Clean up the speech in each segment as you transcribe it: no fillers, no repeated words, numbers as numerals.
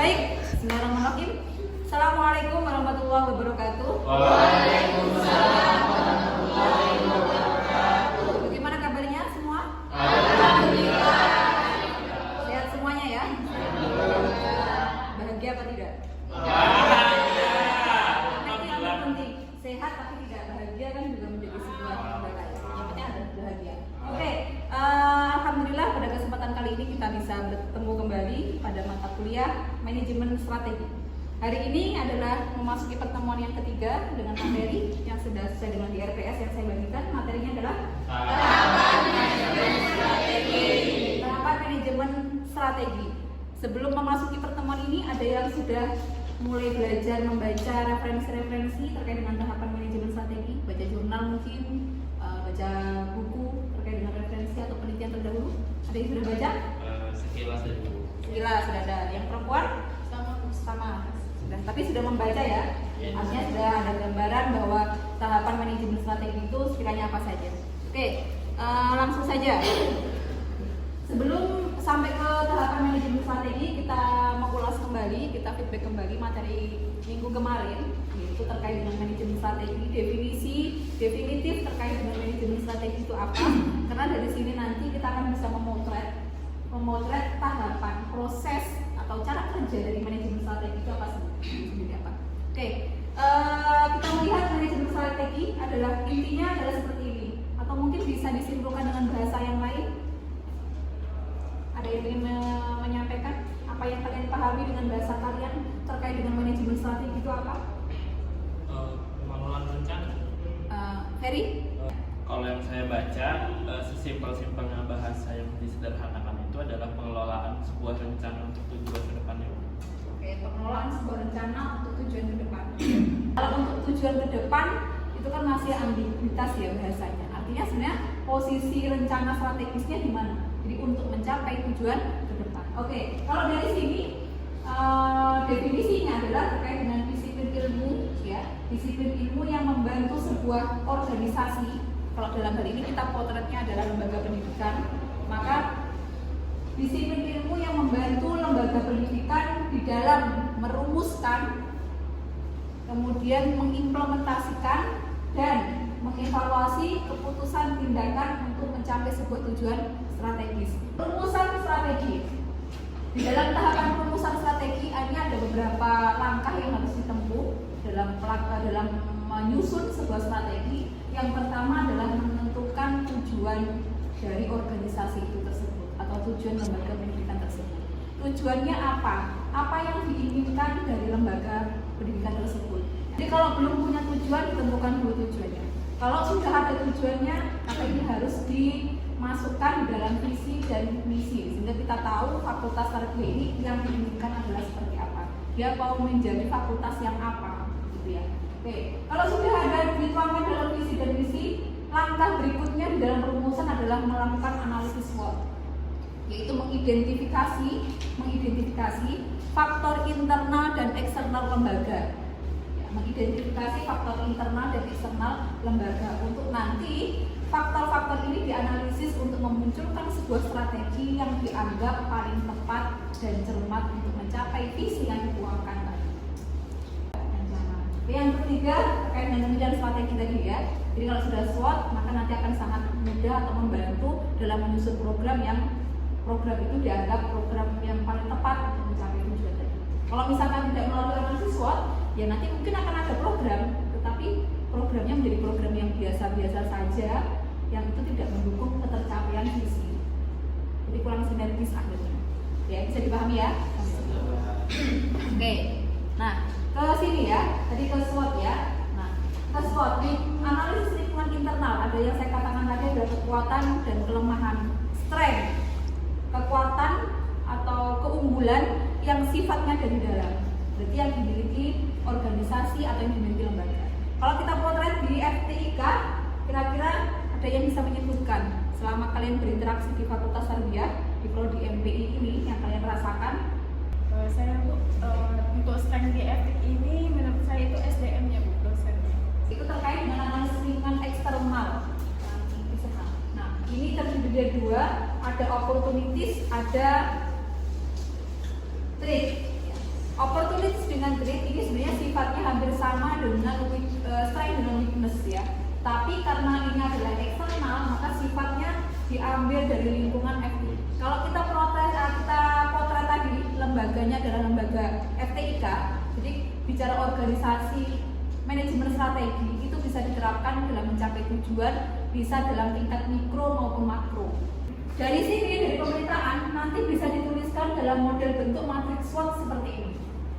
Baik, bismillahirrahmanirrahim. Assalamualaikum warahmatullahi wabarakatuh. Waalaikumsalam warahmatullahi wabarakatuh. Bagaimana kabarnya semua? Alhamdulillah. Sehat semuanya ya? Bahagia apa tidak? Bahagia. Nah, itu yang terpenting. Sehat tapi tidak bahagia kan juga menjadi sebuah kebaikan. Yang penting adalah bahagia. Oke, alhamdulillah pada kesempatan kali ini kita bisa bertemu kembali pada mata kuliah manajemen strategi. Hari ini adalah memasuki pertemuan yang ketiga dengan materi yang sudah sesuai dengan di RPS yang saya bagikan. Materinya adalah tahapan manajemen strategi. Sebelum memasuki pertemuan ini, ada yang sudah mulai belajar membaca referensi-referensi terkait dengan tahapan manajemen strategi, baca jurnal mungkin, baca buku terkait dengan referensi atau penelitian terdahulu. Ada yang sudah baca? Sekilas dari buku. Sekilas sudah ada. Yang perempuan? Sama. Sudah, tapi sudah membaca ya. Artinya sudah ada gambaran bahwa tahapan manajemen strategi itu sekiranya apa saja. Oke, langsung saja. Sebelum sampai ke tahapan manajemen strategi, kita mengulas kembali, kita feedback kembali materi minggu kemarin, yaitu terkait dengan manajemen strategi, definisi definitif terkait dengan manajemen strategi itu apa. Karena dari sini nanti kita akan bisa memotret tahapan, proses atau cara kerja dari manajemen strategi itu apa sendiri apa. Oke, kita melihat manajemen strategi adalah intinya adalah seperti ini, atau mungkin bisa disimpulkan dengan bahasa yang lain. Ada yang ingin menyampaikan apa yang kalian pahami dengan bahasa kalian terkait dengan manajemen strategi itu apa? Pengelolaan rencana. Ferry? Kalau yang saya baca, sesimpel-simpelnya bahasa yang disederhanakan itu adalah pengelolaan sebuah rencana untuk tujuan ke depannya. Oke, pengelolaan sebuah rencana untuk tujuan ke depan. Kalau untuk tujuan ke depan itu kan masih ambiguitas ya bahasanya. Artinya sebenarnya posisi rencana strategisnya di mana? Jadi untuk mencapai tujuan ke depan. Oke, kalau dari sini definisinya adalah terkait dengan disiplin ilmu, ya, disiplin ilmu yang membantu sebuah organisasi. Kalau dalam hal ini kita potretnya adalah lembaga pendidikan, maka disiplin ilmu yang membantu lembaga pendidikan di dalam merumuskan, kemudian mengimplementasikan dan mengevaluasi keputusan tindakan untuk mencapai sebuah tujuan strategis. Rumusan strategi. Di dalam tahapan rumusan strategi ini ada beberapa langkah yang harus ditempuh dalam menyusun sebuah strategi. Yang pertama adalah menentukan tujuan dari organisasi itu tersebut atau tujuan lembaga pendidikan tersebut. Tujuannya apa? Apa yang diinginkan dari lembaga pendidikan tersebut. Jadi kalau belum punya tujuan, ditentukan dulu tujuannya. Kalau sudah ada tujuannya, maka ini harus dimasukkan dalam visi dan misi, sehingga kita tahu fakultas strategi ini yang diinginkan adalah seperti apa. Dia mau menjadi fakultas yang apa, gitu ya. Oke, kalau sudah ada dituangkan dalam visi dan misi, langkah berikutnya di dalam rumusan adalah melakukan analisis SWOT, yaitu mengidentifikasi faktor internal dan eksternal lembaga. Mengidentifikasi faktor internal dan eksternal lembaga untuk nanti faktor-faktor ini dianalisis untuk memunculkan sebuah strategi yang dianggap paling tepat dan cermat untuk mencapai visi yang dituangkan tadi. Yang ketiga terkait dengan penelitian strategi tadi ya. Jadi kalau sudah SWOT maka nanti akan sangat mudah atau membantu dalam menyusun program itu dianggap program yang paling tepat untuk mencapai tujuan tadi. Kalau misalkan tidak melalui analisis SWOT, ya nanti mungkin akan ada program, tetapi programnya menjadi program yang biasa-biasa saja, yang itu tidak mendukung ketercapaian visi. Jadi kurang sinergis akhirnya. Ya, bisa dipahami ya? Oke. Nah, ke sini ya. Tadi ke SWOT ya. Nah, ke SWOT di analisis lingkungan internal ada yang saya katakan tadi ada kekuatan dan kelemahan, strength, kekuatan atau keunggulan yang sifatnya dari dalam. Berarti yang dimiliki organisasi atau yang dimiliki lembaga. Kalau kita potret di FTIK, kira-kira ada yang bisa menyebutkan selama kalian berinteraksi di Fakultas Tarbiyah di prodi MPI ini yang kalian rasakan? Saya untuk strength di FTIK ini menurut saya itu SDM-nya Bu, dosennya. Itu terkait dengan analisis lingkungan eksternal. Nah, ini terdiri dari dua, ada opportunities, ada threat. Opportunities dengan grade ini sebenarnya sifatnya hampir sama dengan strength dengan weakness ya. Tapi karena ini adalah eksternal, maka sifatnya diambil dari lingkungan FTI. Kalau kita potret tadi, lembaganya adalah lembaga FTIK, jadi bicara organisasi manajemen strategi itu bisa diterapkan dalam mencapai tujuan, bisa dalam tingkat mikro maupun makro. Dari sini, dari pemerintahan, nanti bisa dituliskan dalam model bentuk matriks SWOT seperti ini.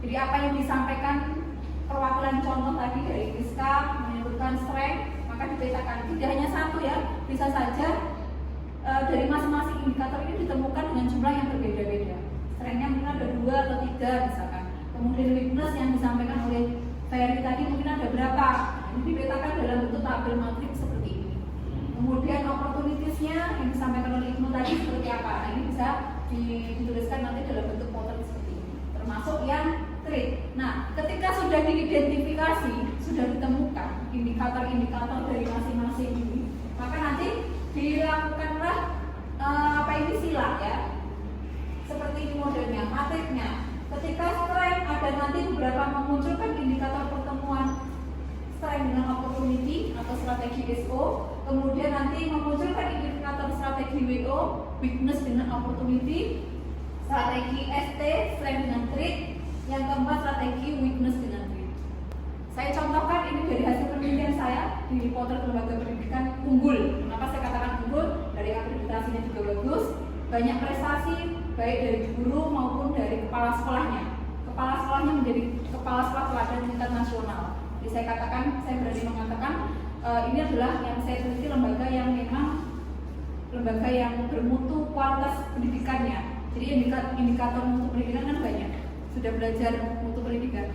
Jadi apa yang disampaikan perwakilan contoh tadi dari Rizka menyebutkan strength, maka dipetakan. Tidak hanya satu ya, bisa saja dari masing-masing indikator ini ditemukan dengan jumlah yang berbeda-beda. Strength-nya mungkin ada 2 atau 3 misalkan. Kemudian weakness yang disampaikan oleh Ferry tadi mungkin ada berapa. Ini dipetakan dalam bentuk tabel matriks seperti ini. Kemudian opportunities-nya yang disampaikan oleh Ibnu tadi seperti apa. Nah, ini bisa dituliskan nanti dalam bentuk potret seperti ini. Termasuk yang trade. Nah, ketika sudah diidentifikasi, sudah ditemukan indikator-indikator dari masing-masing ini, maka nanti dilakukanlah sila ya. Seperti ini modelnya, matriknya. Ketika strength ada nanti beberapa memunculkan indikator pertemuan strength dengan opportunity atau strategi SO, kemudian nanti memunculkan indikator strategi WO, weakness dengan opportunity, strategi ST, strength dengan trade, yang keempat strategi weakness dengan trade. Saya contohkan ini dari hasil penelitian saya di potret lembaga pendidikan unggul. Kenapa saya katakan unggul? Dari akreditasinya juga bagus, banyak prestasi baik dari guru maupun dari kepala sekolahnya. Kepala sekolahnya menjadi kepala sekolah teladan tingkat nasional. Jadi saya berani mengatakan ini adalah yang saya teliti lembaga yang memang lembaga yang bermutu kualitas pendidikannya. Jadi indikator mutu pendidikan kan banyak. Sudah belajar mutu pendidikan?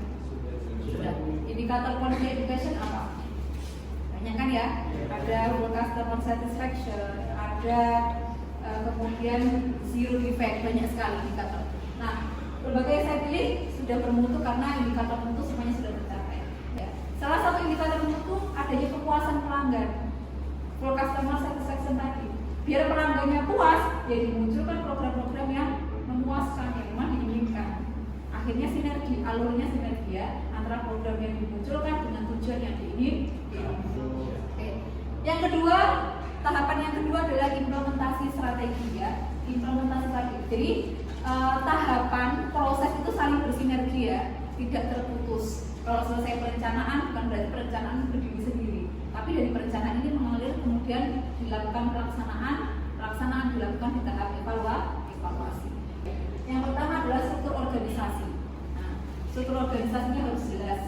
Sudah. Indikator quality education apa? Banyak kan ya? Ada whole customer satisfaction, ada kemudian zero defect, banyak sekali indikator. Nah, lembaga yang saya pilih sudah bermutu karena indikator mutu semuanya sudah tercapai. Ya. Salah satu indikator mutu adanya kepuasan pelanggan, whole customer satisfaction tadi. Biar pelanggannya puas, ya dimunculkan program-program yang memuaskan, yang memang diinginkan. Akhirnya sinergi, alurnya sinergi ya, antara program yang dimunculkan dengan tujuan yang diinginkan. Oke. Yang kedua, tahapan yang kedua adalah implementasi strategi ya, implementasi strategi. Jadi tahapan proses itu saling bersinergi ya, tidak terputus. Kalau selesai perencanaan bukan berarti perencanaan berdiri sendiri, tapi dari perencanaan ini mengalir kemudian dilakukan pelaksanaan dilakukan di tahap evaluasi. Yang pertama adalah struktur organisasi. Nah, struktur organisasinya harus jelas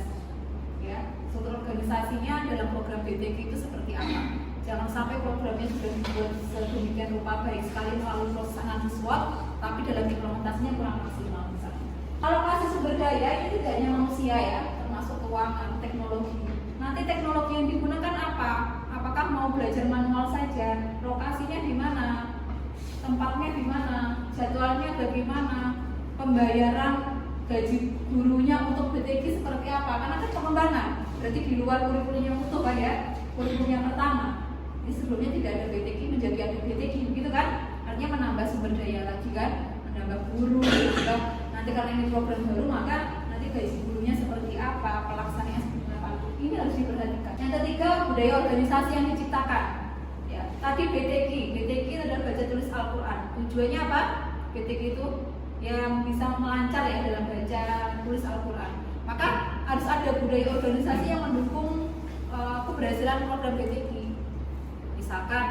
ya. Struktur organisasinya dalam program BTG itu seperti apa? Jangan sampai programnya sudah dibuat sedemikian rupa baik sekali melalui proses analisis SWOT, tapi dalam implementasinya kurang maksimal misalnya. Alokasi sumber daya ini tidak hanya manusia ya, termasuk keuangan, teknologi. Nanti teknologi yang digunakan apa? Apakah mau belajar manual saja? Lokasinya di mana? Tempatnya di mana? Jadwalnya bagaimana? Pembayaran gaji gurunya untuk BTG seperti apa? Karena kan pengembangan, berarti di luar kurikulum yang utuh kan ya? Kurikulum yang pertama. Ini sebelumnya tidak ada BTG menjadi ada BTG, gitu kan? Artinya menambah sumber daya lagi kan? Menambah guru, menambah nanti karena ini program baru maka nanti gaji gurunya seperti apa? Pelaksanaannya seperti apa? Ini harus diperhatikan. Yang ketiga, budaya organisasi yang diciptakan. Ya, tadi BTG adalah baca tulis Al-Quran. Tujuannya apa? BTG itu yang bisa melancar ya dalam baca tulis Al-Quran. Maka harus ada budaya organisasi yang mendukung keberhasilan program BTG. Misalkan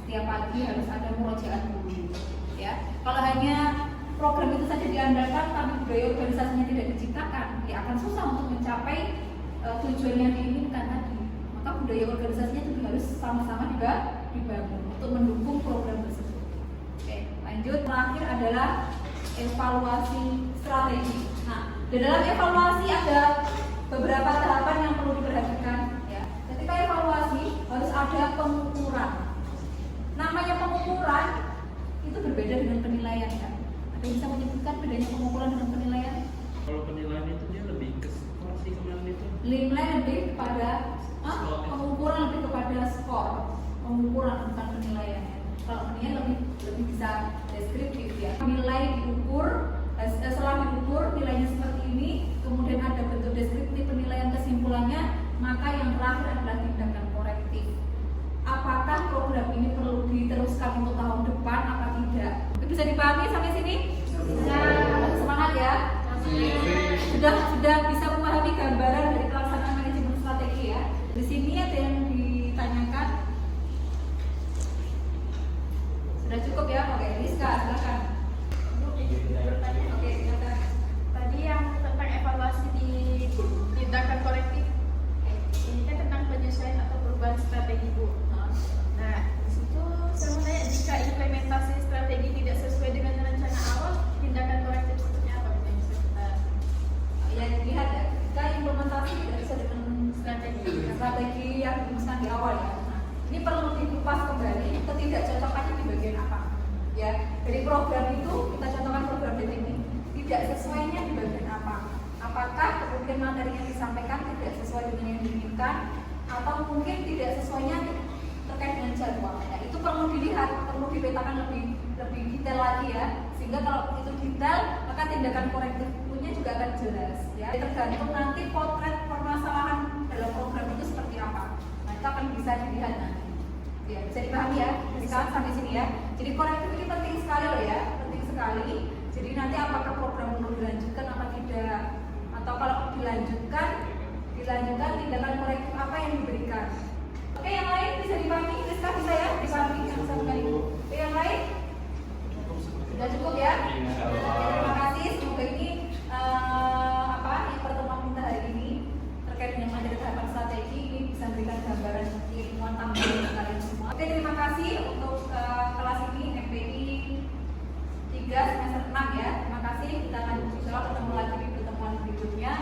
setiap pagi harus ada murojaah dulu. Ya, kalau hanya program itu saja diandalkan tapi budaya organisasinya tidak diciptakan, ya akan susah untuk mencapai tujuan yang diinginkan tadi. Maka budaya organisasinya juga harus sama-sama dibangun untuk mendukung program tersebut. Oke, lanjut. Terakhir adalah evaluasi strategi. Nah, di dalam evaluasi ada beberapa tahapan yang perlu diperhatikan. Ya, ketika evaluasi harus ada pengukuran. Namanya pengukuran itu berbeda dengan penilaian kan. Ada yang bisa menyebutkan bedanya pengukuran dengan penilaian? Kalau penilaian itu dia lebih ke skor sih kemarin itu. Nilai lebih kepada pengukuran lebih kepada skor, pengukuran bukan penilaian. Kalau penilaian lebih bisa deskriptif ya. Nilai diukur, setelah diukur nilainya seperti ini, tidak. Bisa dipahami sampai sini? Semangat ya. Sudah bisa memahami gambaran dari pelaksanaan manajemen strategi ya. Di sini ada yang ditanyakan. Sudah cukup ya? Oke, Rizka, silakan. Oke, silakan. Tadi yang tentang evaluasi di tindakan korektif, ini kan tentang penyesuaian atau perubahan strategi Bu. Nah, di situ saya mau tanya, jika implementasi strategi tidak sesuai dengan rencana awal, tindakan korektif seperti apa yang bisa kita Ya, dilihat ya. Kita implementasi tidak bisa dengan strategi yang dirumuskan di awal ya. Nah, ini perlu dikupas kembali ketidakcocokannya di bagian apa. Ya, dari program itu kita contohkan program ini tidak sesuainya di bagian apa. Apakah kemudian materi yang disampaikan tidak sesuai dengan yang diinginkan atau mungkin tidak sesuainya terkait dengan jadwal. Nah, itu perlu dilihat, perlu dipetakan lebih detail lagi ya. Sehingga kalau itu detail, maka tindakan korektifnya juga akan jelas ya. Tergantung nanti potret permasalahan dalam program itu seperti apa. Nah, itu akan bisa dilihat nanti. Ya, bisa dipahami ya. Sekarang sampai sini ya. Jadi korektif ini penting sekali loh ya, penting sekali. Jadi nanti apakah program perlu dilanjutkan apa tidak, atau kalau dilanjutkan tindakan korektif apa yang diberikan. Oke, yang lain bisa dipahami, Rizka bisa ya dipahami yang satu kali. Oke, yang lain sudah cukup ya. Terima kasih. Semoga ini pertemuan kita hari ini terkait dengan materi tahapan strategi ini bisa memberikan gambaran ilmuwan tambahan untuk kalian semua. Oke, terima kasih untuk kelas ini MPI 3 semester 6 ya. Terima kasih. Kita akan insya Allah ketemu lagi di pertemuan berikutnya.